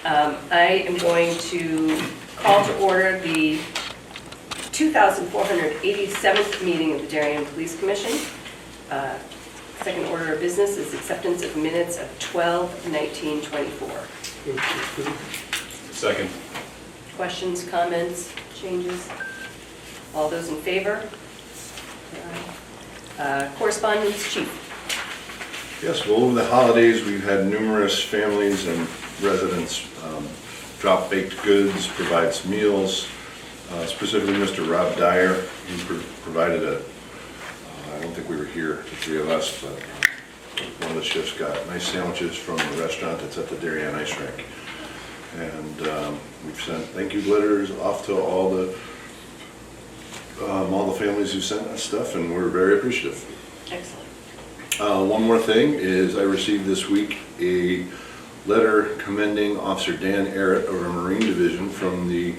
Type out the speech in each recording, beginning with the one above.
I am going to call to order the 2,487th meeting of the Darien Police Commission. Second order of business is acceptance of minutes of 12/19/24. Second. Questions, comments, changes? All those in favor? Correspondence, Chief. Yes, well, over the holidays, we've had numerous families and residents drop baked goods, provide some meals. Specifically, Mr. Rob Dyer, he provided I don't think we were here, the three of us, but one of the shifts got nice sandwiches from the restaurant that's at the Darien Ice Rink. And we've sent thank you letters off to all the families who sent us stuff, and we're very appreciative. Excellent. One more thing is I received this week a letter commending Officer Dan Arrett of our Marine Division from the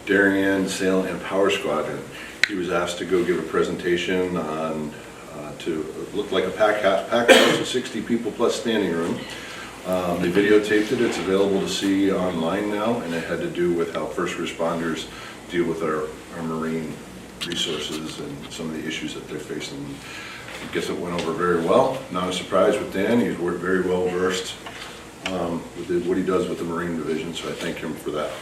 Darien Sail and Power Squadron. He was asked to go give a presentation on to look like a pack house with 60 people plus standing room. They videotaped it. It's available to see online now, and it had to do with how first responders deal with our Marine resources and some of the issues that they're facing. I guess it went over very well. Not a surprise with Dan. He's very well versed with what he does with the Marine Division, so I thank him for that.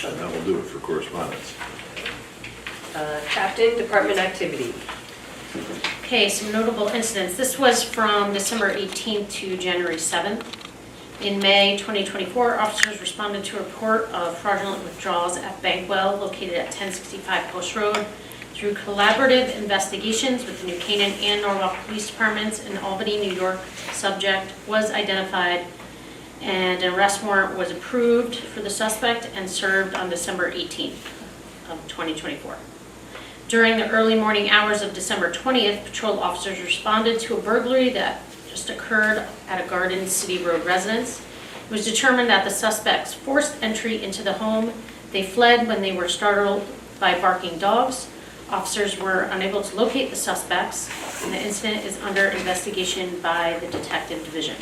And that will do it for correspondence. Captain, Department Activity. Okay, some notable incidents. This was from December 18th to January 7th. In May 2024, officers responded to a report of fraudulent withdrawals at Bankwell, located at 1065 Post Road. Through collaborative investigations with the New Canaan and Norwalk Police Departments in Albany, New York, subject was identified and an arrest warrant was approved for the suspect and served on December 18th of 2024. During the early morning hours of December 20th, patrol officers responded to a burglary that just occurred at a Garden City Road residence. It was determined that the suspects forced entry into the home. They fled when they were startled by barking dogs. Officers were unable to locate the suspects, and the incident is under investigation by the Detective Division.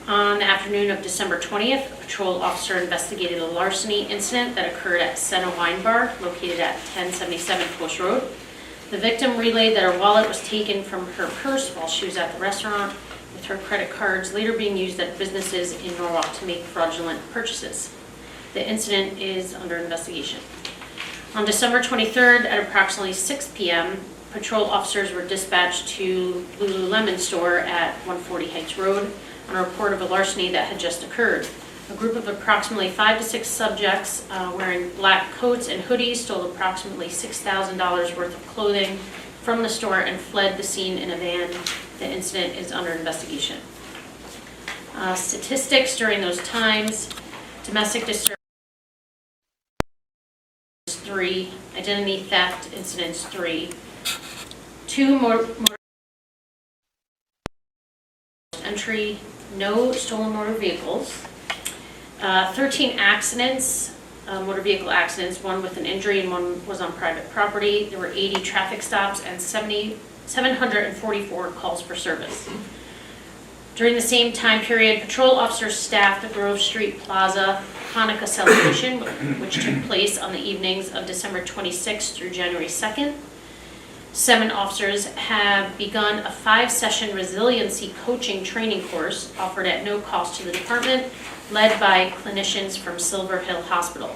On the afternoon of December 20th, a patrol officer investigated a larceny incident that occurred at Senna Wine Bar, located at 1077 Post Road. The victim relayed that her wallet was taken from her purse while she was at the restaurant, with her credit cards later being used at businesses in Norwalk to make fraudulent purchases. The incident is under investigation. On December 23rd at approximately 6 p.m., patrol officers were dispatched to Lululemon store at 140 Heights Road on a report of a larceny that had just occurred. A group of approximately 5 to 6 subjects wearing black coats and hoodies stole approximately $6,000 worth of clothing from the store and fled the scene in a van. The incident is under investigation. Statistics during those times: domestic disturbance 3, identity theft incidents 3, 2 motor entry, no stolen motor vehicles, 13 accidents, motor vehicle accidents, 1 with an injury and 1 was on private property. There were 80 traffic stops and 744 calls for service. During the same time period, patrol officers staffed the Grove Street Plaza Hanukkah celebration, which took place on the evenings of December 26th through January 2nd. 7 officers have begun a 5-session resiliency coaching training course offered at no cost to the department, led by clinicians from Silver Hill Hospital.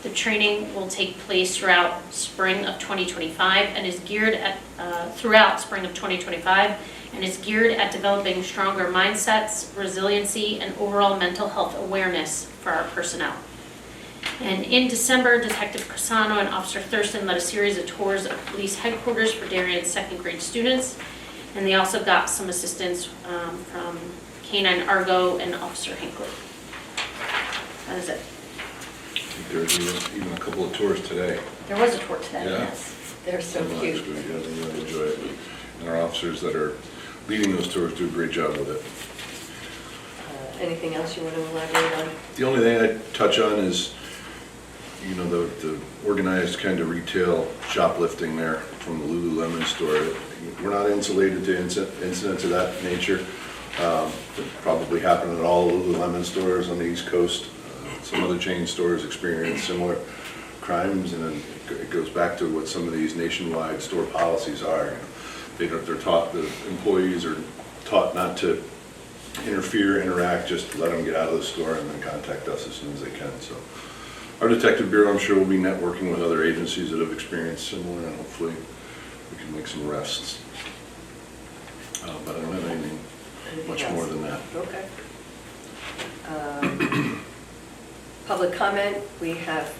The training will take place throughout spring of 2025 and is geared at developing stronger mindsets, resiliency, and overall mental health awareness for our personnel. And in December, Detective Casano and Officer Thurston led a series of tours of police headquarters for Darien's second grade students, and they also got some assistance from K-9 Argo and Officer Hinckley. That is it. I think there was even a couple of tours today. There was a tour today, Yeah. yes. They're so cute. Yeah, they really enjoy it. And our officers that are leading those tours do a great job with it. Anything else you want to elaborate on? The only thing I'd touch on is, you know, the organized kind of retail shoplifting there from the Lululemon store. We're not insulated to incidents of that nature. It probably happened at all Lululemon stores on the East Coast. Some other chain stores experience similar crimes, and then it goes back to what some of these nationwide store policies are. They're taught, the employees are taught not to interfere, interact, just let them get out of the store and then contact us as soon as they can. So our detective bureau, I'm sure, will be networking with other agencies that have experienced similar, and hopefully we can make some arrests. But I don't have anything much Anything more else? than that. Okay. Public comment, we have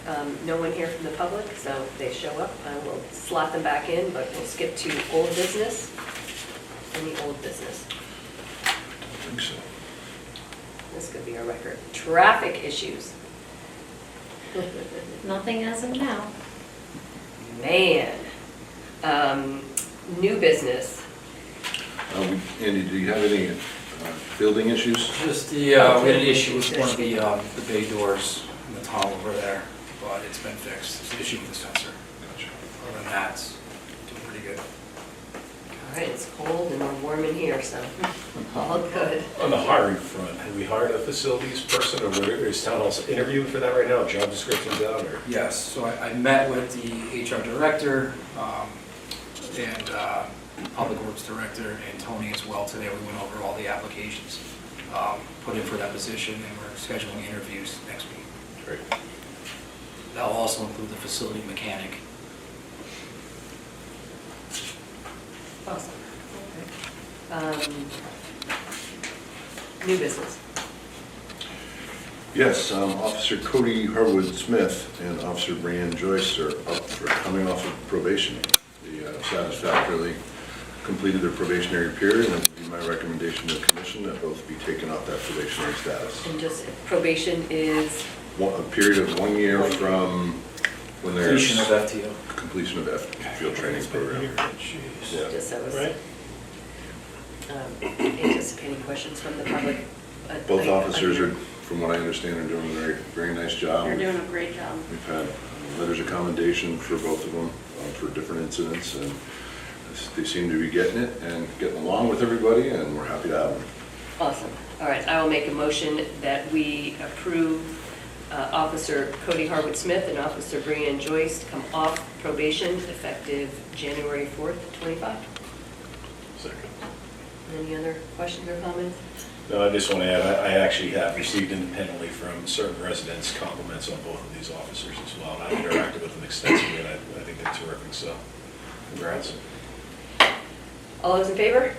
no one here from the public, so if they show up, I will slot them back in, but we'll skip to old business. Any old business? I think so. This could be our record. Traffic issues. Nothing as of now. Man. New business. Andy, do you have any building issues? Just the, we had an issue with one of the bay doors in the tunnel over there, but it's been fixed. It's an issue with the sensor. Gotcha. Other than that, it's doing pretty good. All right, it's cold and we're warm in here, so all good. On the hiring front, have we hired a facilities person, or is town hall interviewing for that right now, job descriptions out, or? Yes, so I met with the HR director and Public Works Director and Tony as well today. We went over all the applications put in for that position, and we're scheduling interviews next week. Great. That'll also include the facility mechanic. Awesome. Okay. New business. Yes, Officer Cody Harwood Smith and Officer Brianne Joyce are up for coming off of probation. They satisfactorily completed their probationary period, and it would be my recommendation to the commission that both be taken off that probationary status. And just probation is, A period of 1 year from when there's Completion of FTO. completion of field training program. Yeah. just so it's Right. anticipating questions from the public. Both officers are, from what I understand, are doing a very, very nice job. They're doing a great job. We've had letters of commendation for both of them for different incidents, and they seem to be getting it and getting along with everybody, and we're happy to have them. Awesome. All right, I will make a motion that we approve Officer Cody Harwood Smith and Officer Brianne Joyce to come off probation effective January 4th, 25. Second. Any other questions or comments? No, I just want to add, I actually have received independently from certain residents compliments on both of these officers as well, and I've interacted with them extensively, and I think they're terrific, so congrats. All those in favor?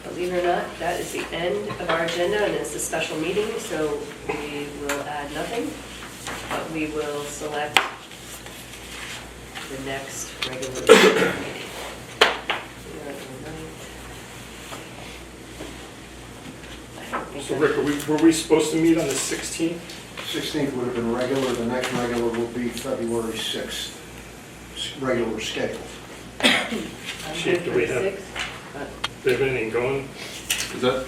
Believe it or not, that is the end of our agenda, and it's a special meeting, so we will add nothing, but we will select the next regular meeting. I don't think So that- Rick, were we supposed to meet on the 16th? 16th would have been regular, the next regular will be February 6th, regular schedule. I'm Chief, good do for we the have- 6th, but Do we have anything going? Is that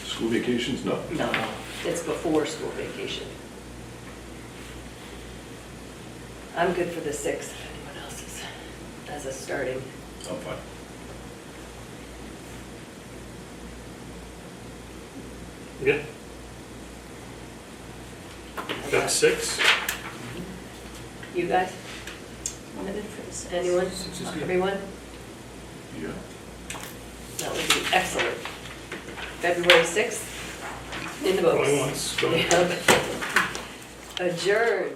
school vacations? No. no, it's before school vacation. I'm good for the 6th, if anyone else is, as a starting. I'm fine. Yeah. Got 6? You guys, Limited for the 6th. anyone, 6 is good. everyone? Yeah. That would be excellent. February 6th, in the books. Going once, going Yep. Adjourned.